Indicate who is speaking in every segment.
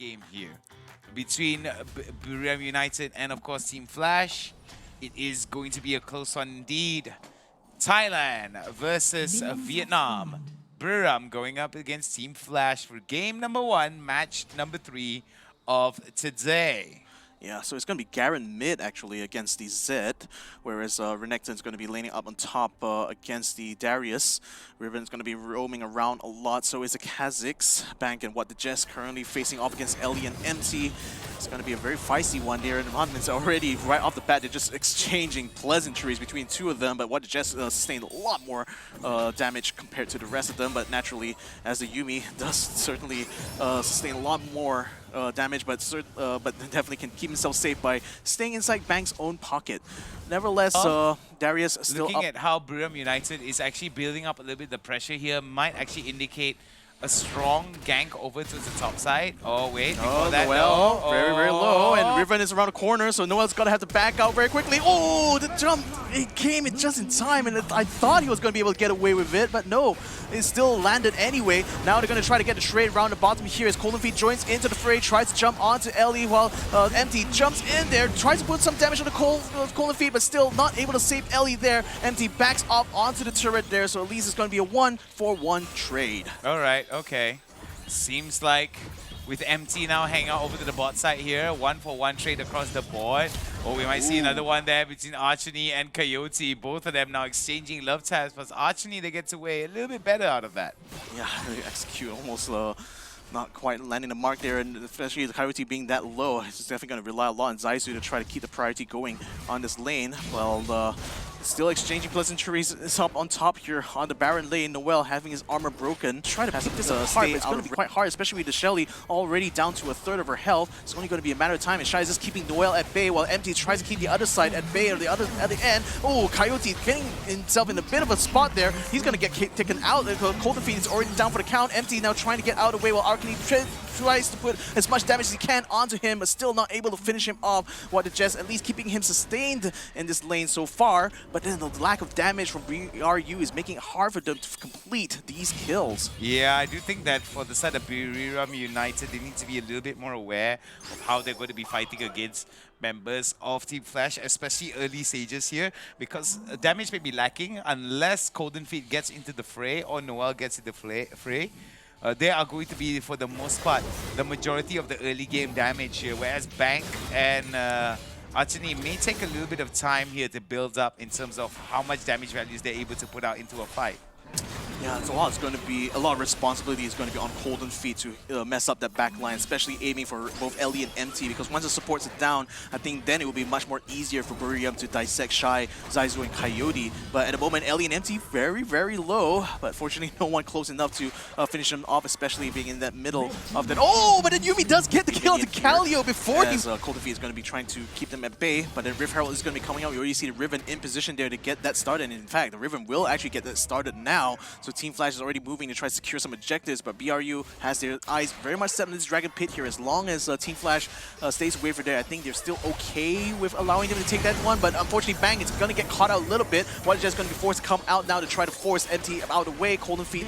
Speaker 1: game here between BRU United and, of course, Team Flash. It is going to be a close one indeed. Thailand versus Vietnam. BRU going up against Team Flash for game number 1, match number 3 of today.
Speaker 2: Yeah, so it's going to be Garen mid, actually, against the Zed, whereas Renekton's going to be laning up on top against the Darius. Riven's going to be roaming around a lot, so is the Kha'Zix. Bank and what the Jess currently facing off against Ellie and MT. It's going to be a very feisty one there, and Hunman's already, right off the bat, they're just exchanging pleasantries between two of them, but what the Jess sustained a lot more damage compared to the rest of them, but naturally, as the Yuumi does certainly sustain a lot more damage, but definitely can keep himself safe by staying inside Bank's own pocket. Nevertheless, Darius still
Speaker 1: looking
Speaker 2: up.
Speaker 1: at how BRU United is actually building up a little bit. The pressure here might actually indicate a strong gank over to the top side. Oh, wait.
Speaker 2: Oh,
Speaker 1: that,
Speaker 2: Noel,
Speaker 1: no.
Speaker 2: very, very low, and Riven is around the corner, so Noel's going to have to back out very quickly. Oh, the jump, it came in just in time, and I thought he was going to be able to get away with it, but no, it still landed anyway. Now they're going to try to get the trade around the bottom here as Golden Feet joins into the fray, tries to jump onto Ellie while MT jumps in there, tries to put some damage on the Golden Feet, but still not able to save Ellie there. MT backs off onto the turret there, so at least it's going to be a 1-for-1 trade.
Speaker 1: All right, okay. Seems like with MT now hanging out over to the bot side here, 1-for-1 trade across the board. Oh, we might see another one there between Archony and Coyote. Both of them now exchanging love taps, but Archony, they get away a little bit better out of that.
Speaker 2: Yeah, they execute almost not quite landing the mark there, and especially the Coyote being that low, it's definitely going to rely a lot on Zaisu to try to keep the priority going on this lane. Well, still exchanging pleasantries is up on top here on the Baron lane. Noel having his armor broken. Try to keep this apart, but it's going to be quite hard, especially with the Shelly already down to a third of her health. It's only going to be a matter of time, and Shai is just keeping Noel at bay while MT tries to keep the other side at bay, or the other at the end. Oh, Coyote getting himself in a bit of a spot there. He's going to get taken out. Golden Feet is already down for the count. MT now trying to get out of the way while Arcany tries to put as much damage as he can onto him, but still not able to finish him off. What the Jess at least keeping him sustained in this lane so far, but then the lack of damage from BRU is making it hard for them to complete these kills.
Speaker 1: Yeah, I do think that for the side of BRU United, they need to be a little bit more aware of how they're going to be fighting against members of Team Flash, especially early stages here, because damage may be lacking unless Golden Feet gets into the fray or Noel gets into the fray. They are going to be, for the most part, the majority of the early game damage here, whereas Bank and Archony may take a little bit of time here to build up in terms of how much damage values they're able to put out into a fight.
Speaker 2: Yeah, it's a lot. It's going to be a lot of responsibility is going to be on Golden Feet to mess up that back line, especially aiming for both Ellie and MT, because once the supports it down, I think then it will be much more easier for BRU to dissect Shai, Zaisu, and Coyote. But at the moment, Ellie and MT very, very low, but fortunately no one close enough to finish them off, especially being in that middle of that. Oh, but then Yuumi does get the kill to Calio before he... Golden Feet is going to be trying to keep them at bay, but then Rift Herald is going to be coming out. We already see the Riven in position there to get that started, and in fact, the Riven will actually get that started now. So Team Flash is already moving to try to secure some objectives, but BRU has their eyes very much set on this Dragon Pit here. As long as Team Flash stays away from there, I think they're still okay with allowing them to take that one, but unfortunately Bang is going to get caught out a little bit. What is just going to be forced to come out now to try to force MT out of the way. Golden Feet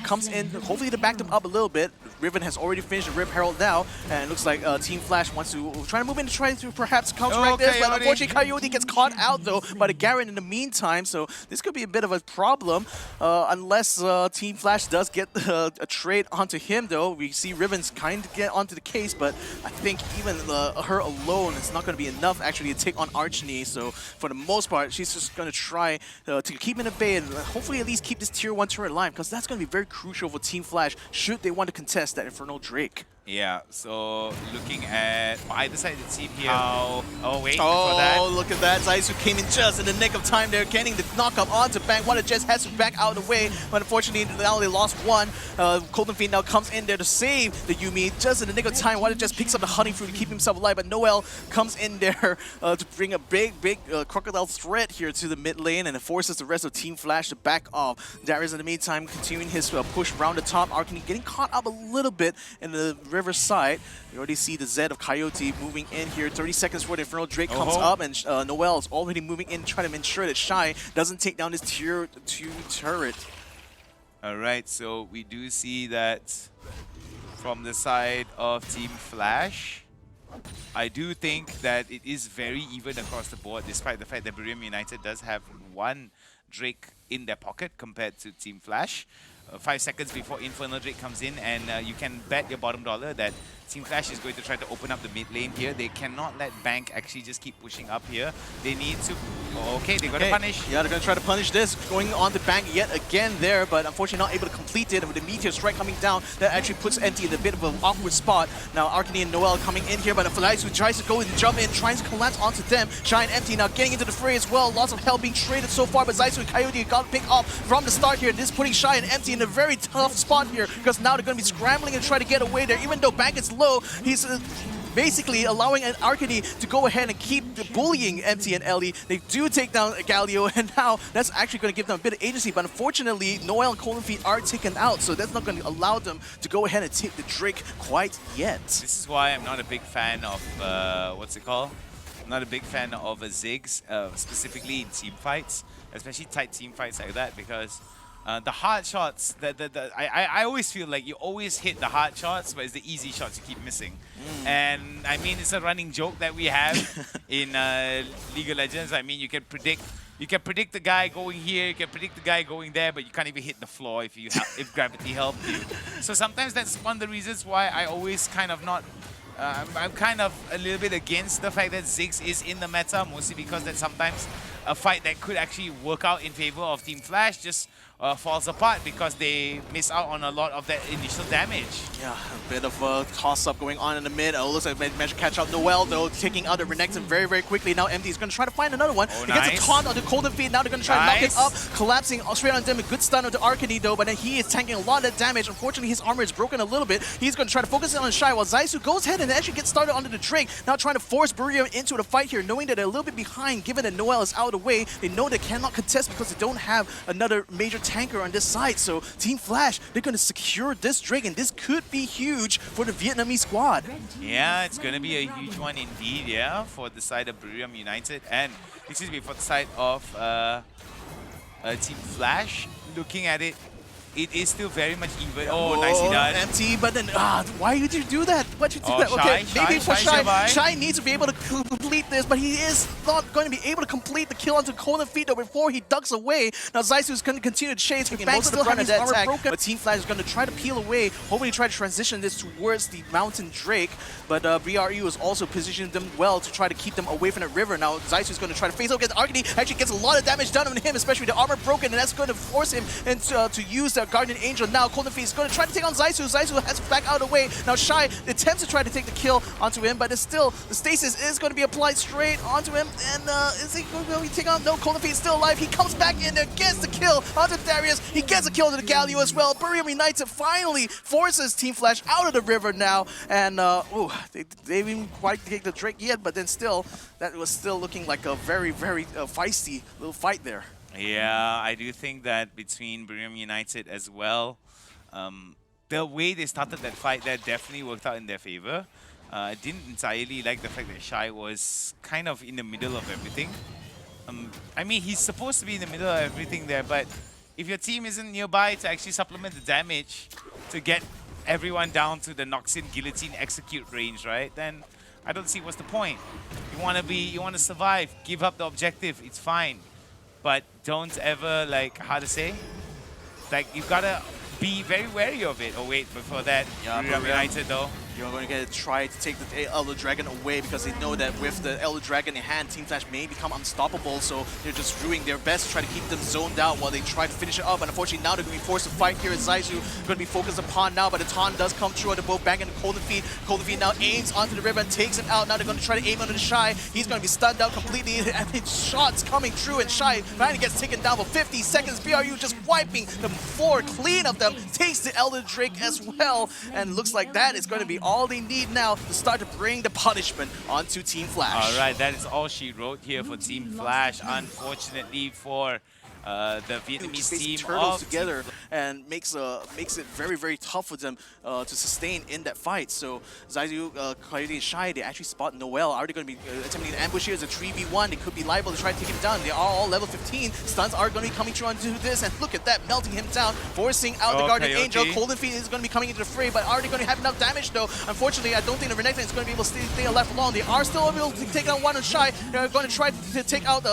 Speaker 2: comes in, hopefully to back them up a little bit. Riven has already finished the Rip Herald now, and it looks like Team Flash wants to try to move in to try to perhaps counteract this, but unfortunately Coyote gets caught out though by the Garen in the meantime, so this could be a bit of a problem unless Team Flash does get a trade onto him though. We see Riven's kind of get onto the case, but I think even her alone is not going to be enough actually to take on Archony, so for the most part she's just going to try to keep him at bay and hopefully at least keep this tier 1 turret alive, because that's going to be very crucial for Team Flash should they want to contest that Infernal Drake.
Speaker 1: Yeah, so looking at either side of the team here. Oh, wait for that.
Speaker 2: Oh, look at that. Zaisu came in just in the nick of time there, getting the knockup onto Bang. One of Jess has to back out of the way, but unfortunately now they lost one. Golden Fiend now comes in there to save the Yuumi just in the nick of time. One of Jess picks up the hunting fruit to keep himself alive, but Noel comes in there to bring a big crocodile threat here to the mid lane, and it forces the rest of Team Flash to back off. Darius in the meantime continuing his push around the top. Arcany getting caught up a little bit in the river side. We already see the Zed of Coyote moving in here. 30 seconds before the Infernal Drake comes up, and Noel is already moving in, trying to ensure that Shai doesn't take down this tier 2 turret.
Speaker 1: Alright, so we do see that from the side of Team Flash. I do think that it is very even across the board, despite the fact that BRU United does have one Drake in their pocket compared to Team Flash. 5 seconds before Infernal Drake comes in, and you can bet your bottom dollar that Team Flash is going to try to open up the mid lane here. They cannot let Bank actually just keep pushing up here. They need to... Okay, they're going to punish.
Speaker 2: Yeah, they're going to try to punish this. Going on the Bank yet again there, but unfortunately not able to complete it. And with the Meteor Strike coming down, that actually puts Empty in a bit of an awkward spot. Now Arcany and Noel coming in here, but Felice who tries to go and jump in, trying to collapse onto them. Shy and Empty now getting into the fray as well. Lots of hell being traded so far, but Zaisu and Coyote got picked up from the start here. This putting Shy and Empty in a very tough spot here, because now they're going to be scrambling and try to get away there. Even though Bank is low, he's basically allowing an Arcany to go ahead and keep bullying Empty and Ellie. They do take down Galio, and now that's actually going to give them a bit of agency, but unfortunately Noel and Colin Feet are taken out, so that's not going to allow them to go ahead and take the Drake quite yet.
Speaker 1: This is why I'm not a big fan of, what's it called? I'm not a big fan of Ziggs, specifically in team fights, especially tight team fights like that, because the hard shots, I always feel like you always hit the hard shots, but it's the easy shots you keep missing. And I mean, it's a running joke that we have in League of Legends. I mean, you can predict the guy going here, you can predict the guy going there, but you can't even hit the floor if gravity helped you. So sometimes that's one of the reasons why I always kind of not. I'm kind of a little bit against the fact that Ziggs is in the meta, mostly because that sometimes a fight that could actually work out in favor of Team Flash just falls apart because they miss out on a lot of that initial damage.
Speaker 2: Yeah, a bit of a toss-up going on in the mid. Looks like they managed to catch out Noel, though, taking out the Renekton very, very quickly. Now MD is going to try to find another one.
Speaker 1: Oh,
Speaker 2: he gets a taunt on the Golden Feet. Now they're going to try to knock it up, collapsing straight on them. A good stun on the Arcany, though, but then he is tanking a lot of damage. Unfortunately, his armor is broken a little bit. He's going to try to focus in on Shy, while Zaisu goes ahead and actually gets started onto the Drake. Now trying to force BRU into the fight here, knowing that they're a little bit behind, given that Noel is out of the way. They know they cannot contest because they don't have another major tanker on this side. So Team Flash, they're going to secure this Drake, and this could be huge for the Vietnamese squad.
Speaker 1: Yeah, it's going to be a huge one indeed, yeah, for the side of BRU United, and, excuse me, for the side of Team Flash. Looking at it, it is still very much even. Oh, nicely done.
Speaker 2: Empty, but then, why did you do that? Why'd you do that?
Speaker 1: Shy,
Speaker 2: Okay,
Speaker 1: Shy,
Speaker 2: maybe for
Speaker 1: Shy,
Speaker 2: Shy needs to be able to complete this, but he is not going to be able to complete the kill onto Conan Feet though before he ducks away. Now Zaisu is going to continue to chase. Bank still has his armor broken, but Team Flash is going to try to peel away, hopefully try to transition this towards the Mountain Drake. But BRU is also positioning them well to try to keep them away from the river. Now Zaisu is going to try to face up against Arcany. Actually gets a lot of damage done on him, especially the armor broken, and that's going to force him into, to use their Guardian Angel. Now Golden Feet is going to try to take on Zaisu. Zaisu has to back out of the way. Now Shy attempts to try to take the kill onto him, but it's still, the stasis is going to be applied straight onto him. And is he going to take on? No, Golden Feet is still alive. He comes back in there, gets the kill onto Darius. He gets a kill onto the Galio as well. BRU United finally forces Team Flash out of the river now. And they didn't quite take the Drake yet, but then still, that was still looking like a very, very feisty little fight there.
Speaker 1: Yeah, I do think that between BRU United as well, the way they started that fight, that definitely worked out in their favor. I didn't entirely like the fact that Shy was kind of in the middle of everything. I mean, he's supposed to be in the middle of everything there, but if your team isn't nearby to actually supplement the damage to get everyone down to the Noxian Guillotine Execute range, right, then I don't see what's the point. You want to survive, give up the objective, it's fine. But don't ever, like, how to say? Like, you've got to be very wary of it. Oh, wait, before that,
Speaker 2: yeah,
Speaker 1: BRU United, though.
Speaker 2: You're going to get to try to take the Elder Dragon away because they know that with the Elder Dragon in hand, Team Flash may become unstoppable. So they're just doing their best to try to keep them zoned out while they try to finish it up. And unfortunately, now they're going to be forced to fight here. Zaisu going to be focused upon now, but the taunt does come through on the both Bank and the Golden Feet. Golden Feet now aims onto the river and takes him out. Now they're going to try to aim onto the Shy. He's going to be stunned out completely, and his shots coming through, and Shy finally gets taken down for 50 seconds. BRU just wiping the floor clean of them. Takes the Elder Drake as well, and looks like that is going to be all they need now to start to bring the punishment onto Team Flash.
Speaker 1: All right, that is all she wrote here for Team Flash. Unfortunately for the
Speaker 2: Just
Speaker 1: Vietnamese
Speaker 2: facing
Speaker 1: team
Speaker 2: turtles
Speaker 1: of
Speaker 2: together and makes it very, very tough for them to sustain in that fight. So Zaizu, Coyote, and Shy, they actually spot Noel. Are they going to be attempting an ambush here? It's a 3v1. They could be liable to try to take him down. They are all level 15. Stuns are going to be coming through onto this, and look at that, melting him down, forcing out the Guardian
Speaker 1: Coyote.
Speaker 2: Angel. Golden Feet is going to be coming into the fray, but are they going to have enough damage though? Unfortunately, I don't think the Renekton is going to be able to stay alive long. They are still able to take out one on Shy. They're going to try to take out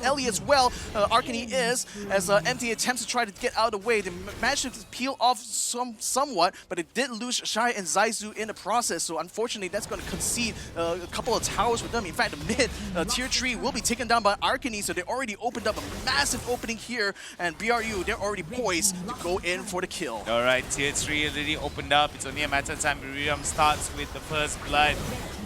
Speaker 2: Ellie as well. Arcany is, as MT attempts to try to get out of the way. They managed to peel off somewhat, but it did lose Shy and Zaizu in the process. So unfortunately, that's going to concede a couple of towers for them. In fact, the mid tier 3 will be taken down by Arcany, so they already opened up a massive opening here, and BRU, they're already poised to go in for the kill.
Speaker 1: All right, tier 3 already opened up. It's only a matter of time. BRU starts with the first blood.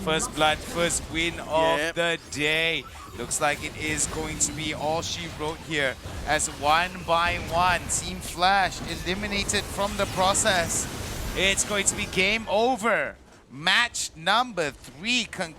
Speaker 1: First blood, first win of the day. Looks like it is going to be all she wrote here, as one by one, Team Flash eliminated from the process. It's going to be game over. Match number 3 concluded.